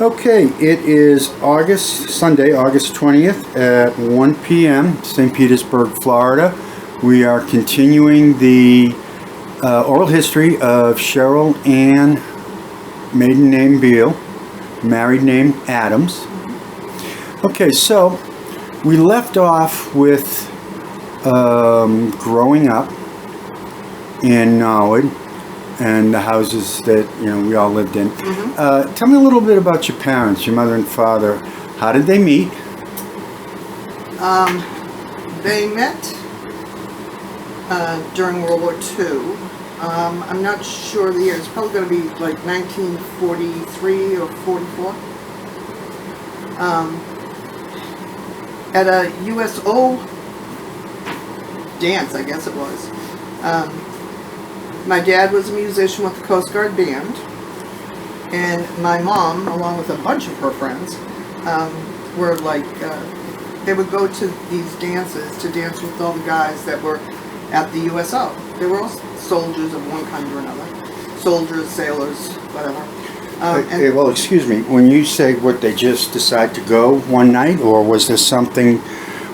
Okay, it is Sunday, August 20th at 1 p.m., St. Petersburg, Florida. We are continuing the oral history of Cheryl Ann, maiden name Beale, married name Adams. Okay, so we left off with growing up in Norwood and the houses that we all lived in. Mm-hmm. Tell me a little bit about your parents, your mother and father. How did they meet? They met during World War II. I'm not sure the year. It's probably going to be like 1943 or 44. At a USO dance, I guess it was. My dad was a musician with the Coast Guard Band, and my mom, along with a bunch of her friends, were like, they would go to these dances to dance with all the guys that were at the USO. They were all soldiers of one kind or another. Soldiers, sailors, whatever. Well, excuse me, when you say what, they just decide to go one night, or was there something,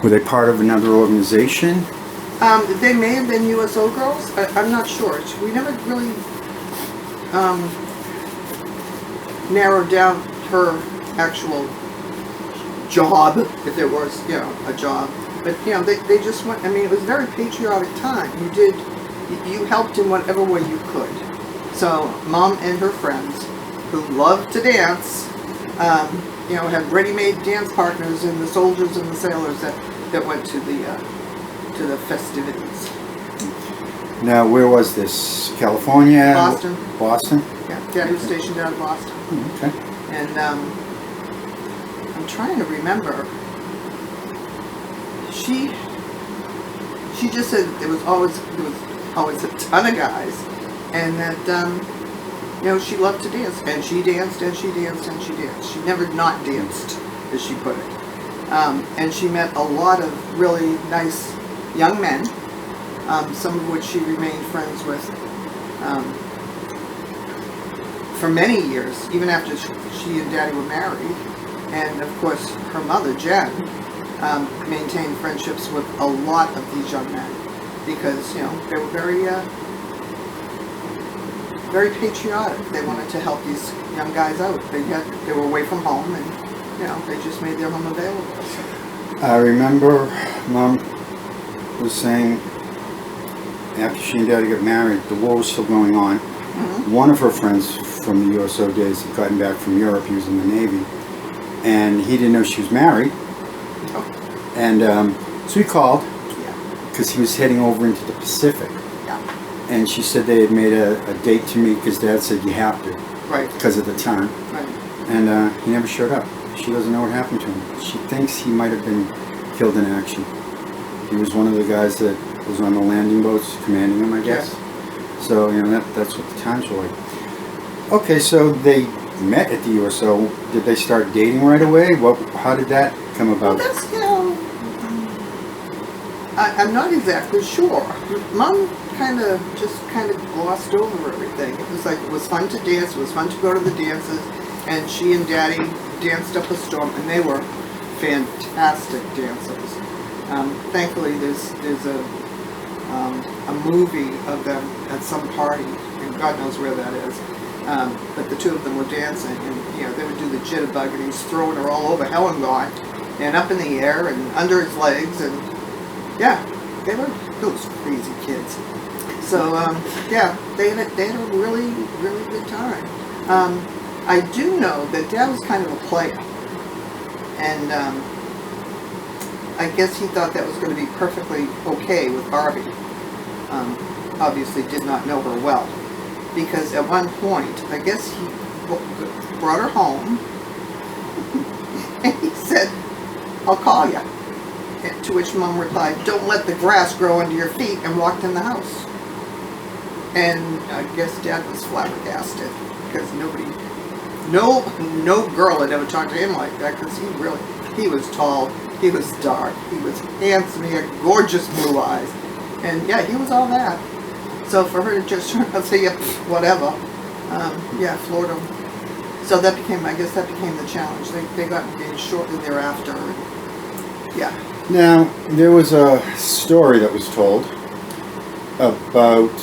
were they part of another organization? They may have been USO girls. I'm not sure. We never really narrowed down her actual job, if there was, a job. But, they just went, it was a very patriotic time. You helped in whatever way you could. So, Mom and her friends, who loved to dance, had ready-made dance partners in the soldiers and the sailors that went to the festivities. Now, where was this? California? Boston. Boston? Yeah, Daddy was stationed out of Boston. Okay. And I'm trying to remember. She just said there was always a ton of guys, and that she loved to dance, and she danced and she danced and she danced. She never not danced, as she put it. And she met a lot of really nice young men, some of which she remained friends with for many years, even after she and Daddy were married. And of course, her mother, Jen, maintained friendships with a lot of these young men because, they were very patriotic. They wanted to help these young guys out. They were away from home, and, they just made their home available. So. I remember Mom was saying after she and Daddy got married, the war was still going on. Mm-hmm. One of her friends from the USO days had gotten back from Europe. He was in the Navy, and he didn't know she was married. Oh. And so he called because he was heading over into the Pacific. Yeah. And she said they had made a date to meet because Dad said you have to, right? Because of the time. Right. And he never showed up. She doesn't know what happened to him. She thinks he might have been killed in action. He was one of the guys that was on the landing boats commanding them, I guess. Yeah. So, that's what the times were like. Okay, so they met at the USO. Did they start dating right away? How did that come about? Well, that's, I'm not exactly sure. Mom kind of glossed over everything. It was like, it was fun to dance, it was fun to go to the dances, and she and Daddy danced up a storm, and they were fantastic dancers. Thankfully, there's a movie of them at some party, and God knows where that is. But the two of them were dancing, and they would do the jitterbug, and he was throwing her all over Hellengott, and up in the air, and under his legs, and they were those crazy kids. So they had a really, really good time. I do know that Dad was kind of a player, and I guess he thought that was going to be perfectly okay with Barbie. Obviously did not know her well, because at one point, I guess he brought her home, and he said, "I'll call you." To which Mom replied, "Don't let the grass grow under your feet," and walked in the house. And I guess Dad was flabbergasted, because no girl had ever talked to him like that, because he was tall, he was dark, he was handsome, he had gorgeous blue eyes, and he was all that. So for her to just turn around and say, whatever, floored him. So that became, I guess that became the challenge. They got engaged shortly thereafter. And yeah. Now, there was a story that was told about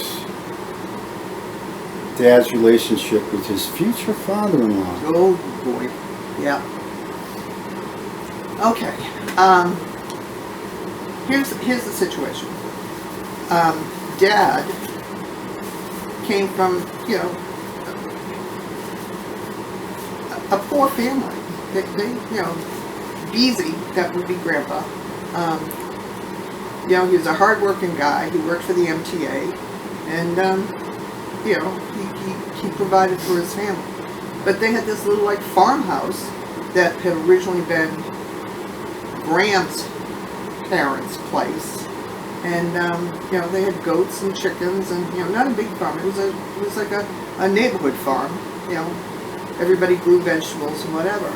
Dad's relationship with his future father-in-law. Oh boy. Yeah. Okay. Here's the situation. Dad came from, you know, a poor family. They you know, Beasy, that would be Grandpa. You know, he was a hard-working guy. He worked for the MTA, and you know, he provided for his family. But they had this little like farmhouse that had originally been Grant's parents' place, and you know, they had goats and chickens, and you know, not a big farm. It was like a neighborhood farm. You know, everybody grew vegetables and whatever.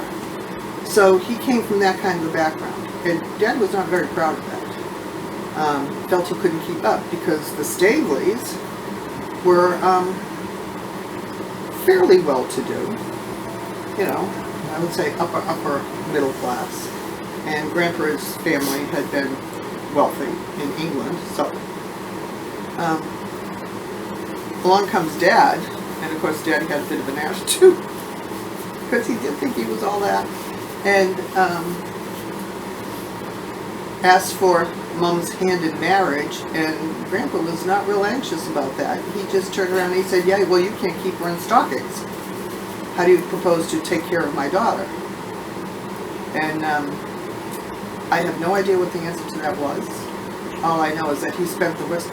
So he came from that kind of a background, and Dad was not very proud of that. Felt he couldn't keep up because the Staveleys were fairly well-to-do. You know, I would say upper middle class. And Grandpa's family had been wealthy in England, so along comes Dad, and of course Dad had a bit of an attitude because he did think he was all that, and asked for Mom's hand in marriage, and Grandpa was not real anxious about that. He just turned around and he said, yeah, well, you can't keep her in stockings. How do you propose to take care of my daughter? And I have no idea what the answer to that was. All I know is that he spent the rest...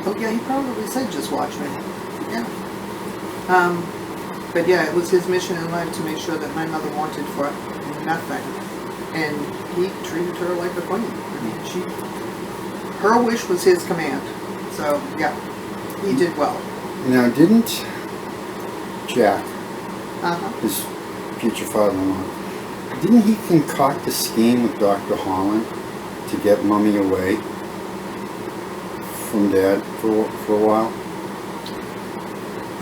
Oh yeah, he probably said, just watch me. Yeah. But yeah, it was his mission in life to make sure that my mother wanted for nothing. And he treated her like a queen. I mean, her wish was his command. So yeah, he did well. Now, didn't Jack, Uh-huh. his future father-in-law, didn't he concoct a scheme with Dr. Holland to get Mummy away from Dad for a while?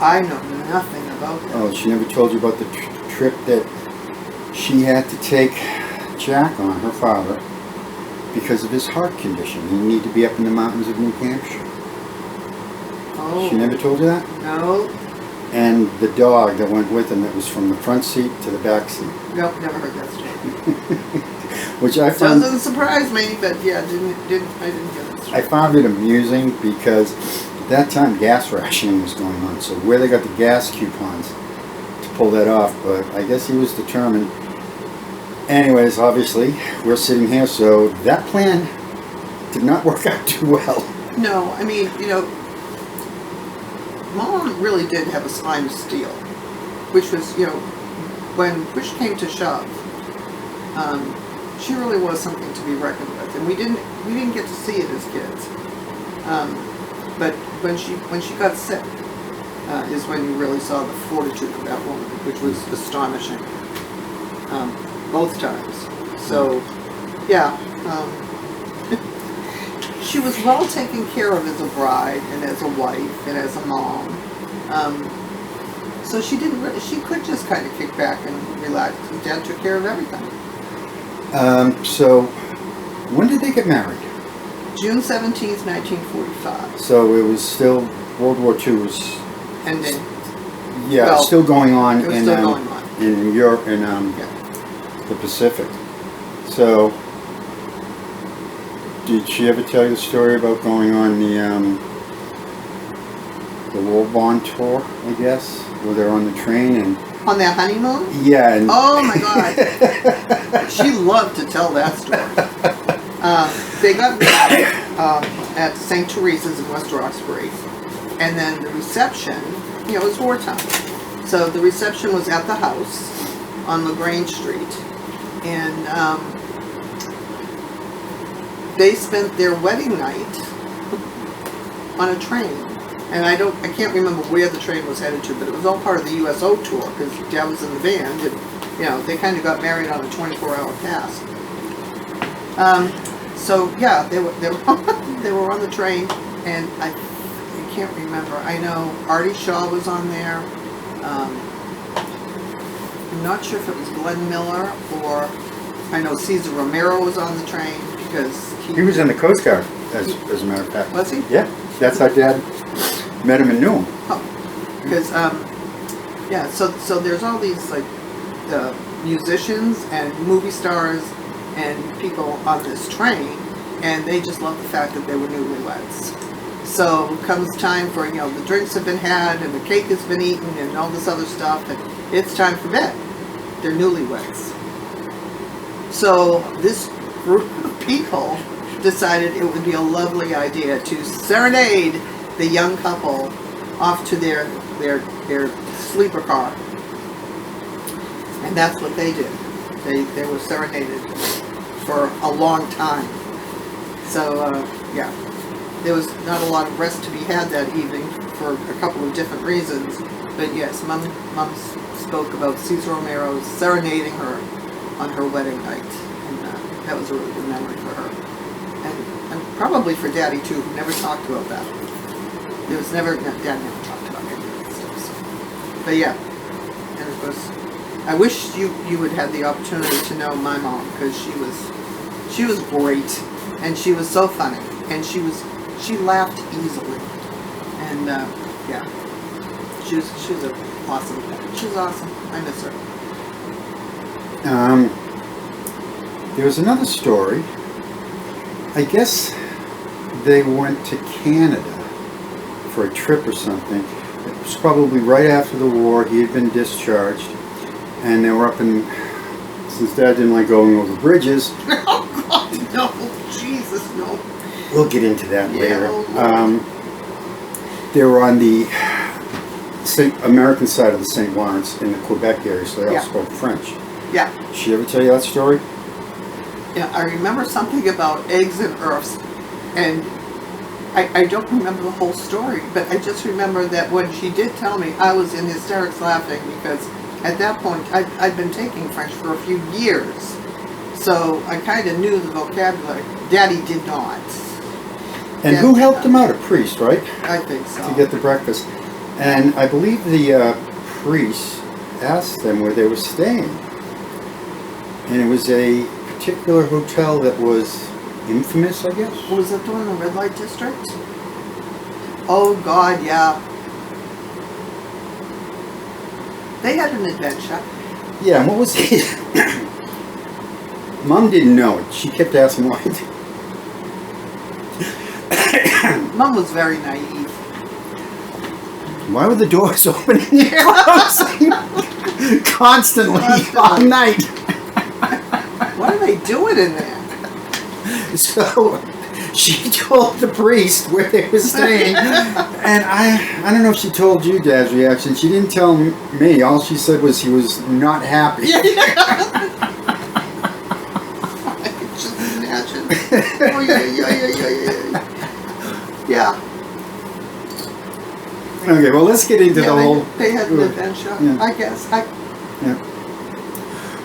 I know nothing about that. Oh, she never told you about the trip that she had to take Jack on, her father, because of his heart condition. He needed to be up in the mountains of New Hampshire. Oh. She never told you that? No. And the dog that went with him, that was from the front seat to the back seat. Nope, never heard that story. Which I found... Doesn't surprise me, but yeah, I didn't hear that story. I found it amusing because at that time gas rationing was going on. So where they got the gas coupons to pull that off, but I guess he was determined. Anyways, obviously, we're sitting here, so that plan did not work out too well. No, I mean, you know, Mom really did have a spine of steel, which was, you know, when push came to shove, she really was something to be reckoned with, and we didn't get to see it as kids. But when she got sick, is when you really saw the fortitude of that woman, which was astonishing, both times. So, yeah. She was well taken care of as a bride and as a wife and as a mom. So she could just kind of kick back and relax. Dad took care of everything. So when did they get married? June 17th, 1945. So it was still, World War II was... Ending. Yeah, Well, still going on it was in still going on. in Europe and Yeah. the Pacific. So did she ever tell you the story about going on the War Bond tour, I guess, where they're on the train and... On their honeymoon? Yeah. And Oh my God. She loved to tell that story. They got married at St. Teresa's in West Roxbury. And then the reception, you know, it was wartime. So the reception was at the house on LaGrange Street. And they spent their wedding night on a train. And I can't remember where the train was headed to, but it was all part of the USO tour because Dad was in the band, and you know, they kind of got married on a 24-hour pass. So yeah, they were they were on the train, and I can't remember. I know Artie Shaw was on there. I'm not sure if it was Glenn Miller or I know Cesar Romero was on the train because He was in the Coast Guard, as a matter of fact. Was he? Yeah, that's how Dad met him and knew him. Oh, because yeah. So there's all these like musicians and movie stars and people on this train, and they just love the fact that they were newlyweds. So comes time for, you know, the drinks have been had and the cake has been eaten and all this other stuff, and it's time for bed. They're newlyweds. So this group of people decided it would be a lovely idea to serenade the young couple off to their sleeper car. And that's what they did. They were serenaded for a long time. So, yeah. There was not a lot of rest to be had that evening for a couple of different reasons. But yes, Mom spoke about Cesar Romero serenading her on her wedding night. And that was a really good memory for her. And probably for Daddy too, who never talked about that. There was never, Dad never talked about any of that stuff. So. But yeah, and of course, I wish you would have the opportunity to know my mom, because she was great, and she was so funny, and she laughed easily, and yeah, she was awesome. She was awesome. I miss her. There was another story. I guess they went to Canada for a trip or something. It was probably right after the war. He had been discharged, and they were up in, since Dad didn't like going over bridges. Oh God, no, Jesus, no. We'll get into that later. Oh, they were on the American side of the St. Lawrence in the Quebec area, so they all spoke French. Yeah. Did she ever tell you that story? Yeah, I remember something about eggs and earths, and I don't remember the whole story, but I just remember that when she did tell me, I was in hysterics laughing, because at that point I'd been taking French for a few years, so I kind of knew the vocabulary. Daddy did not. And who helped him out? A priest, right? I think so. To get the breakfast. And I believe the priest asked them where they were staying. And it was a particular hotel that was infamous, I guess. Was it the one in the red light district? Oh God, yeah. They had an adventure. Yeah, and what was it? Mom didn't know it. She kept asking why. Mom was very naive. Why were the doors opening and closing constantly all night? What are they doing in there? So she told the priest where they were staying, and I don't know if she told you Dad's reaction. She didn't tell me. All she said was he was not happy. I can just imagine. Oh, yeah. Okay, well, let's get into the whole... They had an adventure, yeah. I guess. Yeah.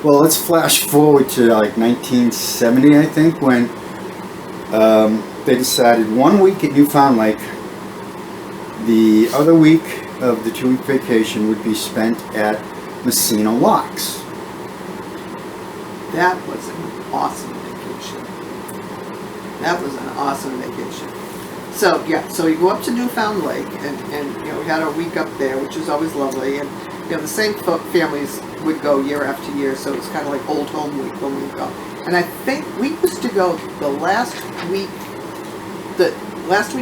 Well, let's flash forward to like 1970, I think, when they decided 1 week at Newfound Lake, the other week of the 2-week vacation would be spent at Messina Locks. That was an awesome vacation. That was an awesome vacation. So, yeah, so you go up to Newfound Lake, and you know, we had our week up there, which was always lovely, and you know, the same families would go year after year, so it was kind of like old home week when we go. And I think we used to go the last week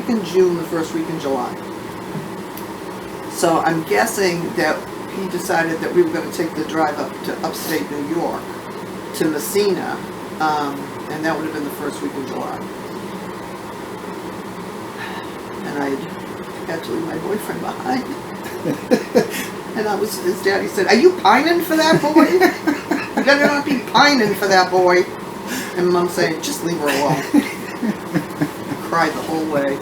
in June, the first week in July. So I'm guessing that he decided that we were going to take the drive up to upstate New York, to Messina, and that would have been the first week in July. And I had to leave my boyfriend behind. And his daddy said, "Are you pining for that boy? You better not be pining for that boy." And Mom saying, "Just leave her alone." Cried the whole way.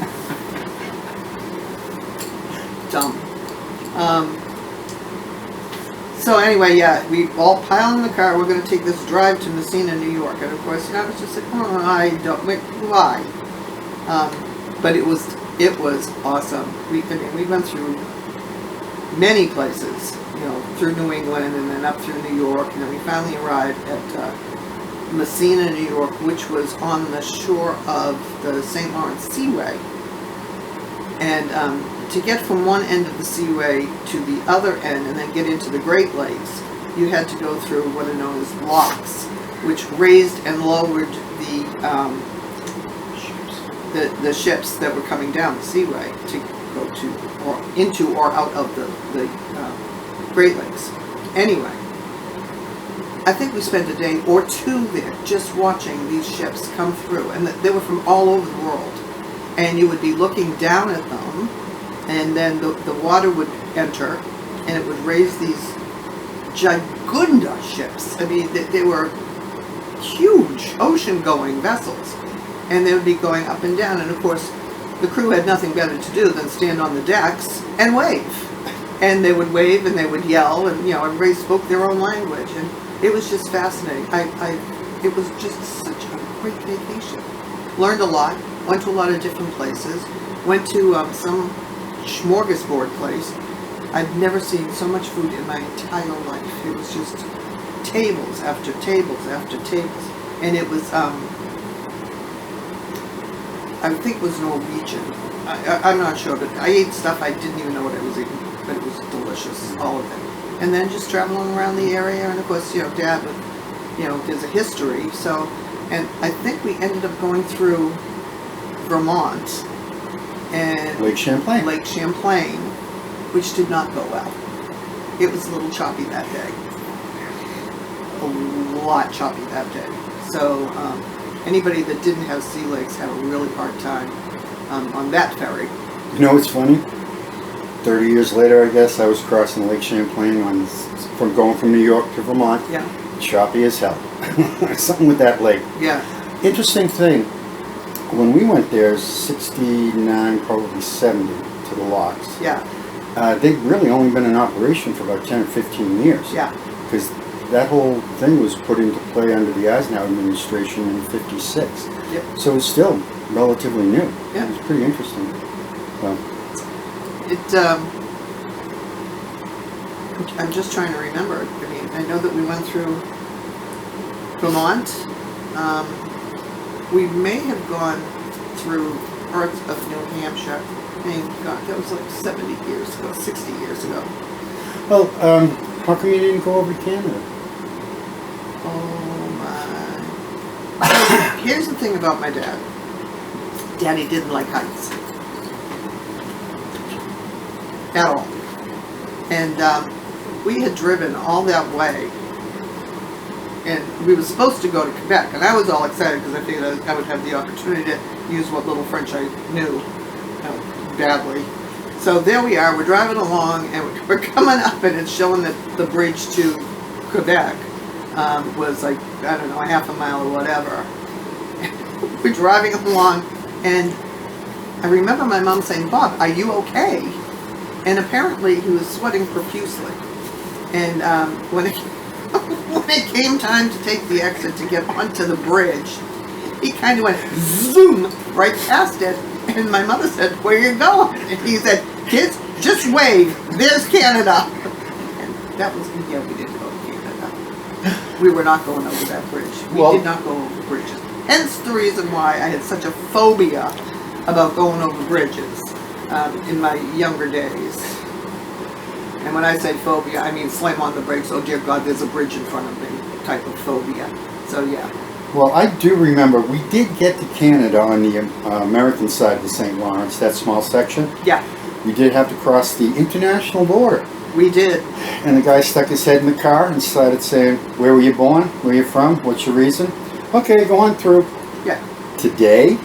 Dumb. So anyway, yeah, we all piled in the car. We're going to take this drive to Messina, New York. And of course, I was just like, "Oh, I don't. Why?" But it was It was awesome. We went through many places, through New England and then up through New York, and then we finally arrived at Messina, New York, which was on the shore of the St. Lawrence Seaway. And to get from one end of the Seaway to the other end and then get into the Great Lakes, you had to go through what are known as locks, which raised and lowered the ships that were coming down the Seaway to go to or into or out of the Great Lakes. Anyway, I think we spent a day or two there just watching these ships come through, and they were from all over the world. And you would be looking down at them, and then the water would enter, and it would raise these gigunda ships. I mean, they were huge ocean-going vessels, and they would be going up and down. And of course, the crew had nothing better to do than stand on the decks and wave. And they would wave and they would yell, and everybody spoke their own language, and it was just fascinating. It was just such a great vacation. Learned a lot. Went to a lot of different places. Went to some smorgasbord place. I've never seen so much food in my entire life. It was just tables after tables after tables. And it was, I think it was Norwegian. I'm not sure, but I ate stuff I didn't even know what I was eating. But it was delicious, all of it. And then just traveling around the area. And of course, Dad, there's a history. So, and I think we ended up going through Vermont and Lake Champlain, which did not go well. It was a little choppy that day. A lot choppy that day. So anybody that didn't have sea legs had a really hard time on that ferry. You know what's funny? 30 years later, I guess, I was crossing Lake Champlain going from New York to Vermont. Yeah. Choppy as hell. Something with that lake. Yeah. Interesting thing. When we went there, 69, probably 70 to the locks. Yeah. They'd really only been in operation for about 10 or 15 years. Yeah. Because that whole thing was put into play under the Eisenhower administration in '56. Yep. So it's still relatively new. Yeah. It's pretty interesting. Well, I'm just trying to remember. I mean, I know that we went through Vermont. We may have gone through parts of New Hampshire. God, that was like 70 years ago, 60 years ago. well, how come you didn't go over to Canada? Oh my. Here's the thing about my dad. Daddy didn't like heights. At all. And we had driven all that way. And we were supposed to go to Quebec. And I was all excited because I figured I would have the opportunity to use what little French I knew badly. So there we are. We're driving along and we're coming up and it's showing that the bridge to Quebec was like, I don't know, a half a mile or whatever. We're driving along and I remember my mom saying, "Bob, are you okay?" And apparently he was sweating profusely. And when it came time to take the exit to get onto the bridge, he kind of went zoom right past it. And my mother said, "Where are you going?" And he said, "Kids, just wave. There's Canada." And that was, we didn't go to Canada. We were not going over that bridge. We did not go over bridges. Hence the reason why I had such a phobia about going over bridges in my younger days. And when I say phobia, I mean slam on the brakes, oh dear God, there's a bridge in front of me type of phobia. So yeah. Well, I do remember we did get to Canada on the American side of the St. Lawrence, that small section. Yeah. We did have to cross the international border. We did. And the guy stuck his head in the car and started saying, "Where were you born? Where are you from? What's your reason?" "Okay, go on through." Yeah. Today,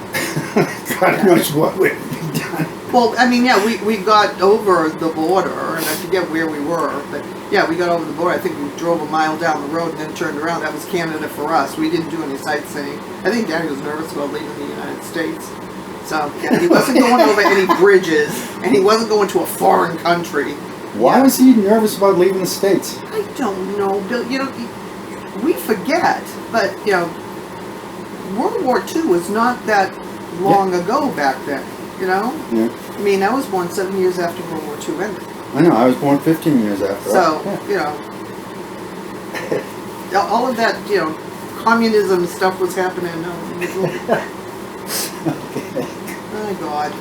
God knows what would be done. Well, I mean, yeah, we got over the border, and I forget where we were, but yeah, we got over the border. I think we drove a mile down the road and then turned around. That was Canada for us. We didn't do any sightseeing. I think Daddy was nervous about leaving the United States. So, yeah, he wasn't going over any bridges, and he wasn't going to a foreign country. Why was he nervous about leaving the States? I don't know, Bill. We forget, but, World War II was not that long ago back then. You know? Yeah. I mean, I was born 7 years after World War II ended. I know. I was born 15 years after. So, Yeah. you know, all of that, you know, communism stuff was happening. No, Okay. oh, God.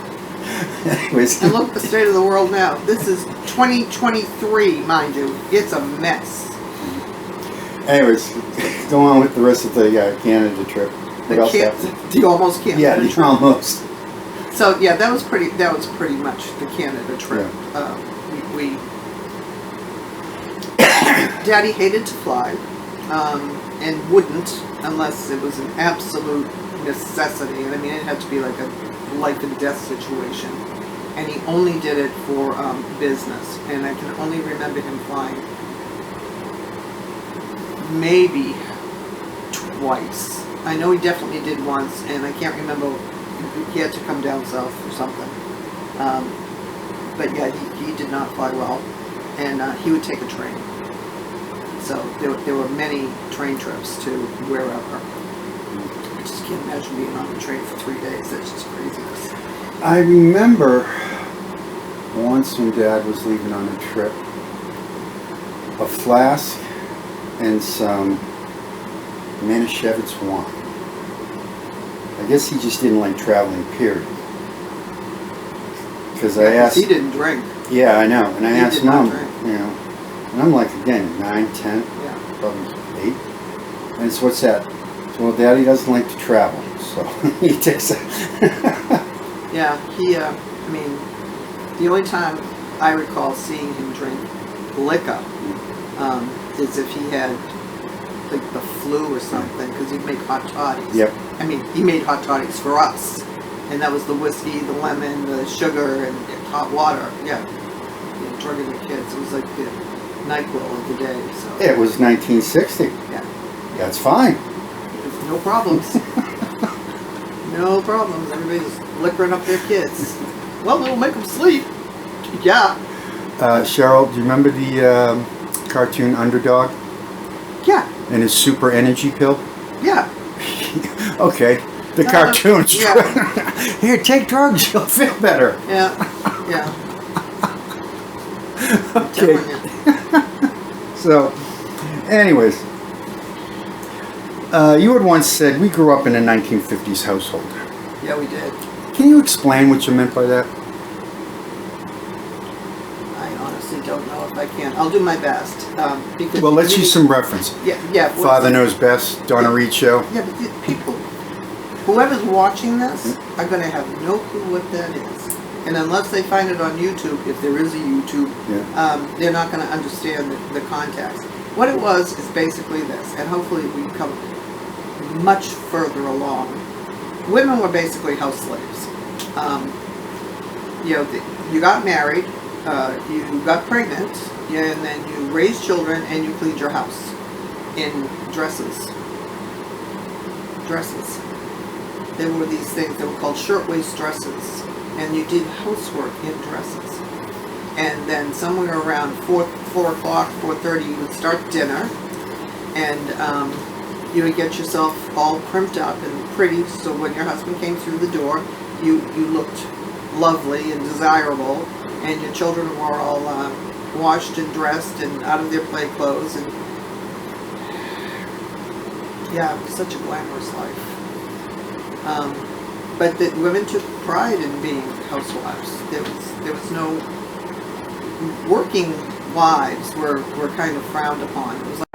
Anyways. And look at the state of the world now. This is 2023, mind you. It's a mess. Anyways, go on with the rest of the Canada trip. What else happened? The almost Canada Yeah, trip. the almost. So yeah, that was pretty much the Canada trip. Yeah. We Daddy hated to fly, and wouldn't unless it was an absolute necessity. And I mean, it had to be like a life and death situation. And he only did it for business. And I can only remember him flying maybe twice. I know he definitely did once, and I can't remember. He had to come down south or something. But yeah, he did not fly well, and he would take a train. So there were many train trips to wherever. I just can't imagine being on the train for 3 days. That's just craziness. I remember once when Dad was leaving on a trip, a flask and some Manischewitz wine. I guess he just didn't like traveling, period. Because I asked... He didn't drink. Yeah, I know. And I He asked did not Mom, drink. you know, and I'm like, again, 9, 10, Yeah. probably 8. And so what's that? So, well, Daddy doesn't like to travel, so he takes it. Yeah, I mean, the only time I recall seeing him drink liquor is if he had, like, the flu or something, because he'd make hot toddies. Yep. I mean, he made hot toddies for us. And that was the whiskey, the lemon, the sugar, and hot water. Yeah. Drugging the kids. It was like the NyQuil of the day. So. It was 1960. Yeah. That's fine. No problems. No problems. Everybody's liquoring up their kids. Well, it'll make them sleep. Yeah. Cheryl, do you remember the cartoon Underdog Yeah. and his super energy pill? Yeah. Okay. The cartoons. Yeah. Here, take drugs. You'll feel better. Yeah. Yeah. Okay. So, anyways, you had once said we grew up in a 1950s household. Yeah, we did. Can you explain what you meant by that? I honestly don't know if I can. I'll do my best. Because Well, let's use some reference. Yeah. Father Knows Best, Donna Reed Show. Yeah, but the people, whoever's watching this, are going to have no clue what that is. And unless they find it on YouTube, if there is a YouTube, they're not going to understand the context. What it was is basically this, and hopefully we come much further along. Women were basically house slaves. You know, you got married, you got pregnant, and then you raised children, and you cleaned your house in dresses. Dresses. There were these things that were called shirtwaist dresses, and you did housework in dresses. And then somewhere around 4 o'clock, 4:30, you would start dinner, and you would get yourself all primped up and pretty, so when your husband came through the door, you looked lovely and desirable, and your children were all washed and dressed and out of their play clothes, and yeah, it was such a glamorous life. But the women took pride in being housewives. There was no working wives were kind of frowned upon. It was like